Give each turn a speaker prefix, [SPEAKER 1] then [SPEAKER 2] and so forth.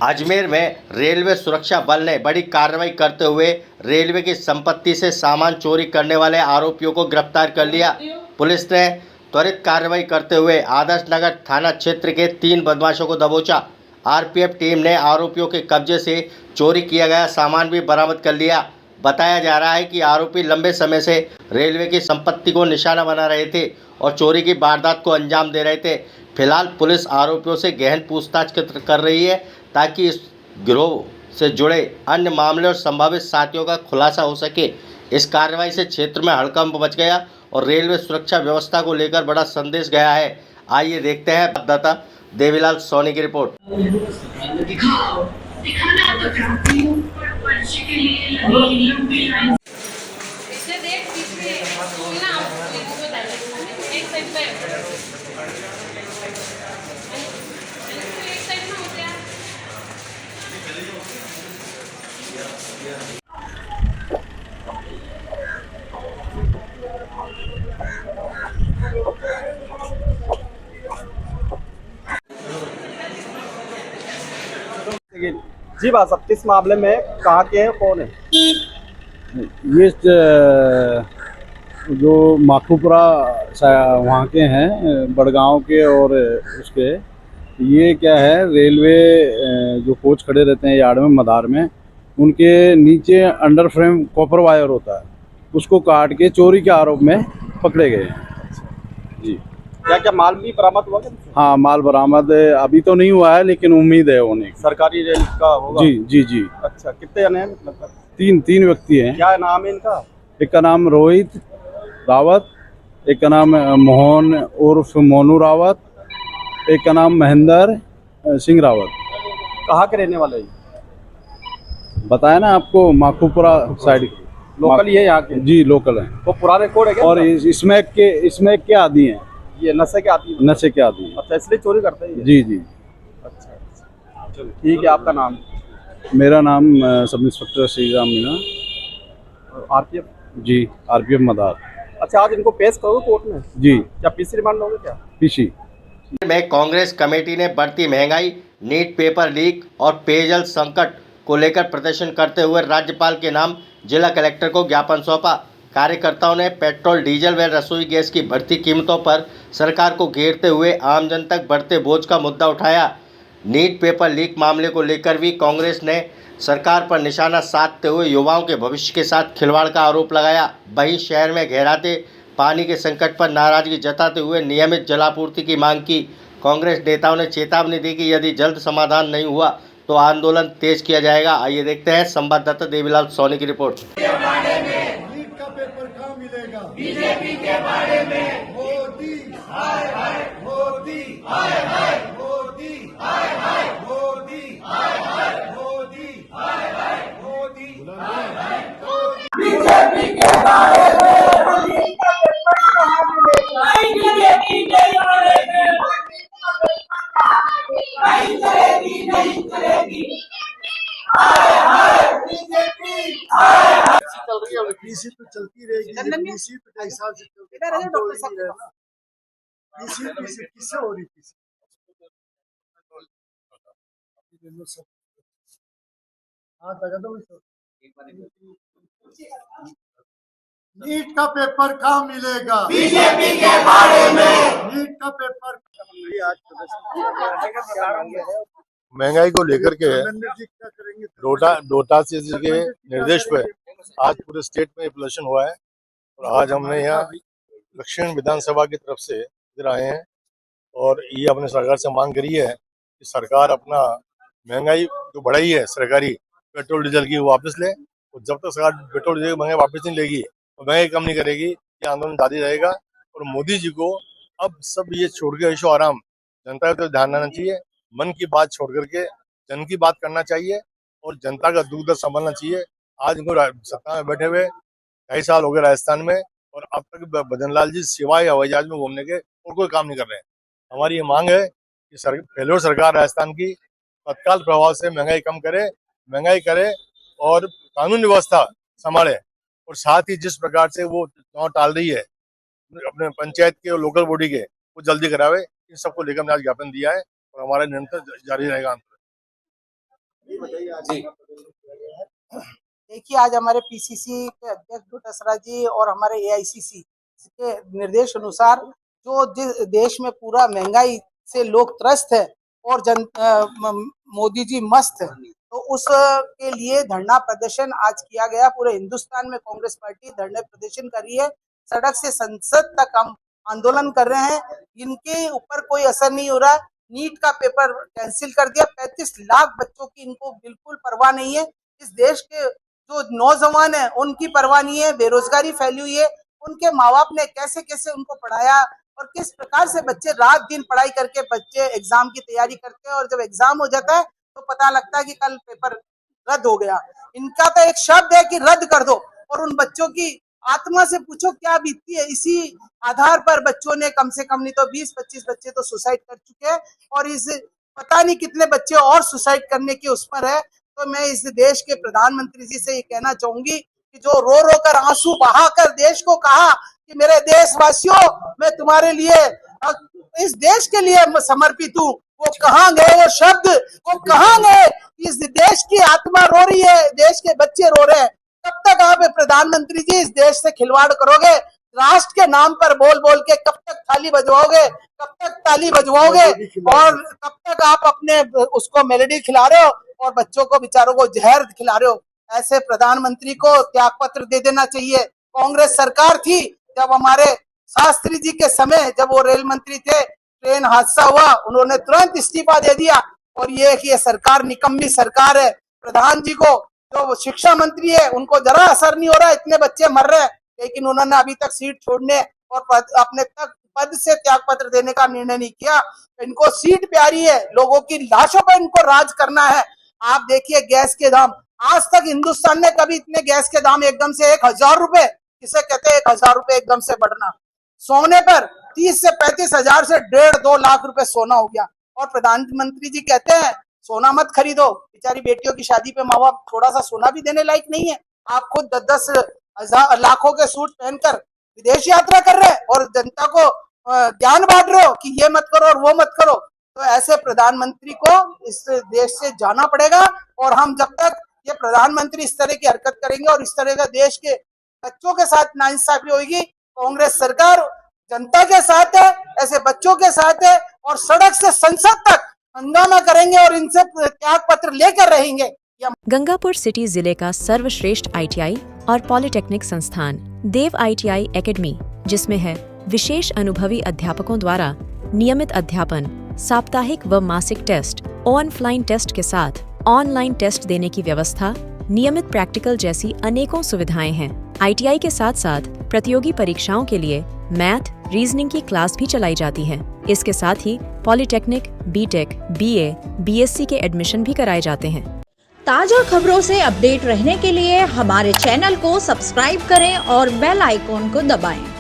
[SPEAKER 1] अजमेर में रेलवे सुरक्षा बल ने बड़ी कार्रवाई करते हुए रेलवे की संपत्ति से सामान चोरी करने वाले आरोपियों को गिरफ्तार कर लिया। पुलिस ने त्वरित कार्रवाई करते हुए आदर्श नगर थाना क्षेत्र के 3 बदमाशों को दबोचा। आरपीएफ टीम ने आरोपियों के कब्जे से चोरी किया गया सामान भी बरामद कर लिया। बताया जा रहा है कि आरोपी लंबे समय से रेलवे की संपत्ति को निशाना बना रहे थे और चोरी की वारदात को अंजाम दे रहे थे। फिलहाल पुलिस आरोपियों से गहन पूछताछ कर रही है ताकि इस गिरोह से जुड़े अन्य मामले और संभावित साथियों का खुलासा हो सके। इस कार्रवाई से क्षेत्र में हड़कंप मच गया और रेलवे सुरक्षा व्यवस्था को लेकर बड़ा संदेश गया है। आइए देखते हैं संवाददाता देवीलाल सोनी की रिपोर्ट।
[SPEAKER 2] जी बात साहब, किस मामले में कहाँ के हैं, कौन है?
[SPEAKER 3] ये जो माखूपुरा वहाँ के हैं, बड़गांव के, और उसके ये क्या है, रेलवे जो कोच खड़े रहते हैं यार्ड में मदार में, उनके नीचे अंडर फ्रेम कॉपर वायर होता है, उसको काट के चोरी के आरोप में पकड़े गए हैं। जी,
[SPEAKER 2] क्या क्या माल भी बरामद हुआ क्या?
[SPEAKER 3] हाँ, माल बरामद अभी तो नहीं हुआ है, लेकिन उम्मीद है होने की।
[SPEAKER 2] सरकारी रेल का होगा?
[SPEAKER 3] जी जी जी।
[SPEAKER 2] अच्छा, कितने जने हैं मतलब?
[SPEAKER 3] तीन व्यक्ति हैं।
[SPEAKER 2] क्या नाम है इनका?
[SPEAKER 3] एक का नाम रोहित रावत, एक का नाम मोहन उर्फ मोनू रावत, एक का नाम महेंद्र सिंह रावत।
[SPEAKER 2] कहाँ के रहने वाले हैं?
[SPEAKER 3] बताया ना आपको, माखूपुरा साइड।
[SPEAKER 2] लोकल ही है यहाँ के?
[SPEAKER 3] जी, लोकल हैं।
[SPEAKER 2] वो पुराने कोड है क्या?
[SPEAKER 3] और इसमें के आदि हैं।
[SPEAKER 2] ये नशे के आती है?
[SPEAKER 3] नशे के आदि हैं।
[SPEAKER 2] अच्छा, इसलिए चोरी करते हैं ये?
[SPEAKER 3] जी जी।
[SPEAKER 2] अच्छा, चलो ठीक है। आपका नाम?
[SPEAKER 3] मेरा नाम sub inspector Shri Ram Meena.
[SPEAKER 2] RPF?
[SPEAKER 3] जी, आरपीएफ मदार।
[SPEAKER 2] अच्छा, आज इनको पेश करोगे कोर्ट में?
[SPEAKER 3] जी।
[SPEAKER 2] क्या पीसी रिमांड लोगे क्या?
[SPEAKER 3] पीसी
[SPEAKER 1] में कांग्रेस कमेटी ने बढ़ती महंगाई, नीट पेपर लीक और पेयजल संकट को लेकर प्रदर्शन करते हुए राज्यपाल के नाम जिला कलेक्टर को ज्ञापन सौंपा। कार्यकर्ताओं ने पेट्रोल, डीजल व रसोई गैस की बढ़ती कीमतों पर सरकार को घेरते हुए आमजन तक बढ़ते बोझ का मुद्दा उठाया। नीट पेपर लीक मामले को लेकर भी कांग्रेस ने सरकार पर निशाना साधते हुए युवाओं के भविष्य के साथ खिलवाड़ का आरोप लगाया। वहीं शहर में गहराते पानी के संकट पर नाराजगी जताते हुए नियमित जलापूर्ति की मांग की। कांग्रेस नेताओं ने चेतावनी दी कि यदि जल्द समाधान नहीं हुआ तो आंदोलन तेज किया जाएगा। आइए देखते हैं संवाददाता देवीलाल सोनी की रिपोर्ट।
[SPEAKER 4] नीट का पेपर कहाँ मिलेगा? बीजेपी के बारे में मोदी हाय हाय, मोदी हाय हाय, मोदी हाय हाय, मोदी हाय हाय, मोदी हाय हाय, मोदी हाय हाय, मोदी। बीजेपी के बारे में नीट का पेपर कहाँ मिलेगा? बीजेपी के बारे में नहीं चलेगी, नहीं चलेगी। हाय हाय, बीजेपी हाय हाय। चल रही है, पीसी तो चलती रहेगी। पीसी तो कई साल से चलती है। हम तो नहीं रहना। पीसी किससे हो रही? पीसी हाँ, लगा दो। नीट का पेपर कहाँ मिलेगा? बीजेपी के बारे में नीट का पेपर।
[SPEAKER 5] महंगाई को लेकर के डोटा से के निर्देश पे आज पूरे स्टेट में प्रदर्शन हुआ है और आज हमने यहाँ दक्षिण विधानसभा की तरफ से इधर आए हैं और ये अपने सरकार से मांग करी है कि सरकार अपना महंगाई जो बढ़ाई है सरकारी पेट्रोल डीजल की वो वापस ले, और जब तक सरकार पेट्रोल डीजल की महंगाई वापस नहीं लेगी तो महंगाई कम नहीं करेगी, ये आंदोलन जारी रहेगा। और मोदी जी को अब सब ये छोड़ के ऐशो आराम जनता का ध्यान देना चाहिए, मन की बात छोड़ करके जन की बात करना चाहिए और जनता का दुख दर्द संभालना चाहिए। आज इनको सत्ता में बैठे हुए 2.5 साल हो गए राजस्थान में, और अब तक भजन लाल जी सिवाय हवाई जहाज में घूमने के और कोई काम नहीं कर रहे हैं। हमारी ये मांग है कि पहले सरकार राजस्थान की तत्काल प्रभाव से महंगाई करे और कानून व्यवस्था संभाले, और साथ ही जिस प्रकार से वो चुनाव टाल रही है अपने पंचायत के और लोकल बॉडी के, वो जल्दी करावे। इन सबको लेकर हमने आज ज्ञापन दिया है और हमारा निरंतर जारी रहेगा।
[SPEAKER 6] देखिए, आज हमारे पीसीसी के अध्यक्ष डोटासरा जी और हमारे एआईसीसी के निर्देश अनुसार जो जिस देश में पूरा महंगाई से लोग त्रस्त है और मोदी जी मस्त है, तो उस के लिए धरना प्रदर्शन आज किया गया। पूरे हिंदुस्तान में कांग्रेस पार्टी धरने प्रदर्शन कर रही है, सड़क से संसद तक हम आंदोलन कर रहे हैं। इनके ऊपर कोई असर नहीं हो रहा। नीट का पेपर कैंसिल कर दिया, 35 लाख बच्चों की इनको बिल्कुल परवाह नहीं है। इस देश के जो नौजवान है उनकी परवाह नहीं है। बेरोजगारी फैली हुई है, उनके माँ बाप ने कैसे कैसे उनको पढ़ाया और किस प्रकार से बच्चे रात दिन पढ़ाई करके बच्चे एग्जाम की तैयारी करते हैं, और जब एग्जाम हो जाता है तो पता लगता है कि कल पेपर रद्द हो गया। इनका तो एक शब्द है कि रद्द कर दो, और उन बच्चों की आत्मा से पूछो क्या बीतती है। इसी आधार पर बच्चों ने कम से कम नहीं तो 20-25 बच्चे तो सुसाइड कर चुके हैं, और इस पता नहीं कितने बच्चे और सुसाइड करने के उस पर है। तो मैं इस देश के प्रधानमंत्री जी से ये कहना चाहूंगी कि जो रो रो कर आंसू बहाकर देश को कहा कि मेरे देशवासियों, मैं तुम्हारे लिए इस देश के लिए समर्पित हूँ, वो कहाँ गए वो शब्द, वो कहाँ गए? इस देश की आत्मा रो रही है, देश के बच्चे रो रहे हैं। कब तक आप प्रधानमंत्री जी इस देश से खिलवाड़ करोगे? राष्ट्र के नाम पर बोल बोल के कब तक थाली बजवाओगे, कब तक ताली बजवाओगे, और कब तक आप अपने उसको मेलोडी खिला रहे हो और बच्चों को बेचारों को जहर खिला रहे हो? ऐसे प्रधानमंत्री को त्यागपत्र दे देना चाहिए। कांग्रेस सरकार थी जब हमारे शास्त्री जी के समय, जब वो रेल मंत्री थे, ट्रेन हादसा हुआ, उन्होंने तुरंत इस्तीफा दे दिया। और ये सरकार निकम्मी सरकार है। प्रधान जी को जो शिक्षा मंत्री है उनको जरा असर नहीं हो रहा, इतने बच्चे मर रहे हैं, लेकिन उन्होंने अभी तक सीट छोड़ने और अपने तक पद से त्यागपत्र देने का निर्णय नहीं किया। इनको सीट प्यारी है, लोगों की लाशों पर इनको राज करना है। आप देखिए गैस के दाम, आज तक हिंदुस्तान में कभी इतने गैस के दाम एकदम से 1000 रुपए, किसे कहते हैं 1000 रुपए एकदम से बढ़ना। सोने पर 30 से 35 हजार से 1.5-2 लाख रुपए सोना हो गया, और प्रधानमंत्री जी कहते हैं सोना मत खरीदो। बेचारी बेटियों की शादी पे माँ बाप थोड़ा सा सोना भी देने लायक नहीं है। आप खुद 10-10 लाखों के सूट पहनकर विदेश यात्रा कर रहे हैं और जनता को ज्ञान बांट रहे हो कि ये मत करो और वो मत करो। तो ऐसे प्रधानमंत्री को इस देश से जाना पड़ेगा, और हम जब तक ये प्रधानमंत्री इस तरह की हरकत करेंगे और इस तरह का देश के बच्चों के साथ नाइंसाफी होगी, कांग्रेस सरकार जनता के साथ है, ऐसे बच्चों के साथ है, और सड़क से संसद तक हंगामा करेंगे और इनसे त्याग पत्र लेकर रहेंगे।
[SPEAKER 7] गंगापुर सिटी जिले का सर्वश्रेष्ठ ITI और पॉलिटेक्निक संस्थान देव ITI एकेडमी, जिसमें है विशेष अनुभवी अध्यापकों द्वारा नियमित अध्यापन, साप्ताहिक व मासिक टेस्ट, ऑनलाइन टेस्ट के साथ ऑनलाइन टेस्ट देने की व्यवस्था, नियमित प्रैक्टिकल जैसी अनेकों सुविधाएं हैं। ITI के साथ साथ प्रतियोगी परीक्षाओं के लिए मैथ, रीजनिंग की क्लास भी चलाई जाती है। इसके साथ ही पॉलिटेक्निक, BTech, BA, BSc के एडमिशन भी कराए जाते हैं।
[SPEAKER 8] ताजा खबरों से अपडेट रहने के लिए हमारे चैनल को सब्सक्राइब करें और बेल आइकॉन को दबाएं।